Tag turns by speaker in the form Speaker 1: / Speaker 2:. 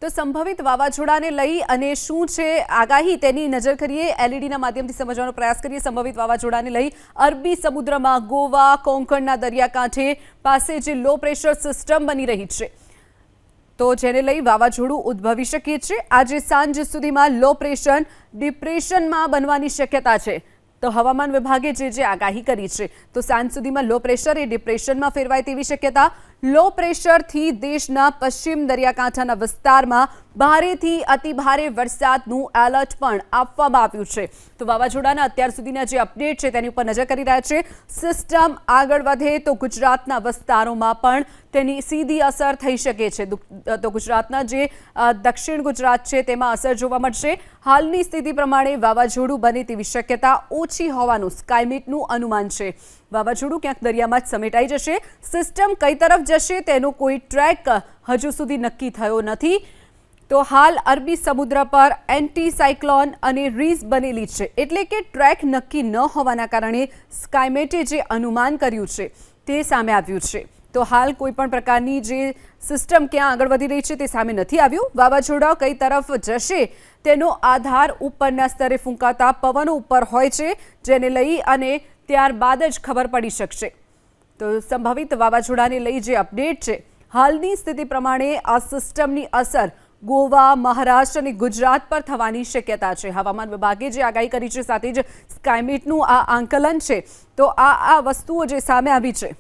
Speaker 1: તો સંભવિત વાવાઝોડાને લઈ અને શું છે આગાહી તેની નજર કરીએ એલઈડીના માધ્યમથી સમજવાનો પ્રયાસ કરીએ। સંભવિત વાવાઝોડાને લઈ અરબી સમુદ્રમાં ગોવા કોંકણના દરિયાકાંઠે પાસે જે લો પ્રેશર સિસ્ટમ બની રહી છે તો જેને લઈ વાવાઝોડું ઉદ્ભવી શકે છે। આજે સાંજ સુધીમાં લો પ્રેશર ડિપ્રેશનમાં બનવાની શક્યતા છે। તો હવામાન વિભાગે જે આગાહી કરી છે તો સાંજ સુધીમાં લો પ્રેશર એ ડિપ્રેશનમાં ફેરવાય તેવી શક્યતા। લો પ્રેશરથી દેશના પશ્ચિમ દરિયાકાંઠાના વિસ્તારમાં ભારેથી અતિભારે વરસાદનું એલર્ટ પણ આપવામાં આવ્યું છે। તો વાવાઝોડાના અત્યાર સુધીના જે અપડેટ છે તેની ઉપર નજર કરી રહ્યા છે। સિસ્ટમ આગળ વધે તો ગુજરાતના વિસ્તારોમાં પણ તેની સીધી અસર થઈ શકે છે। તો ગુજરાતના જે દક્ષિણ ગુજરાત છે તેમાં અસર જોવા મળશે। હાલની સ્થિતિ પ્રમાણે વાવાઝોડું બને તેવી શક્યતા ઓછી હોવાનું સ્કાયમેટનું અનુમાન છે। વાવાઝોડું ક્યાંક દરિયામાં જ સમેટાઈ જશે। સિસ્ટમ કઈ તરફ જશે તેનો કોઈ ટ્રેક હજુ સુધી નક્કી થયો નથી। તો હાલ અરબી સમુદ્ર પર એન્ટી સાયક્લોન અને રીઝ બનેલી છે, એટલે કે ટ્રેક નક્કી ન હોવાના કારણે સ્કાયમેટે જે અનુમાન કર્યું છે તે સામે આવ્યું છે। તો હાલ કોઈ પણ પ્રકારની જે સિસ્ટમ ક્યાં આગળ વધી રહી છે તે સામે નથી આવ્યું। વાવાઝોડા કઈ તરફ જશે તેનો આધાર ઉપરના સ્તરે ફૂંકાતા પવનો ઉપર હોય છે, જેને લઈ અને ત્યારબાદ જ ખબર પડી શકશે। તો સંભવિત વાવાઝોડાને લઈ જે અપડેટ છે હાલની સ્થિતિ પ્રમાણે આ સિસ્ટમની અસર ગોવા મહારાષ્ટ્ર અને ગુજરાત પર થવાની શક્યતા છે। હવામાન વિભાગે જે આગાહી કરી છે સાથે જ સ્કાયમેટનું આ આંકલન છે તો આ વસ્તુઓ જે સામે આવી છે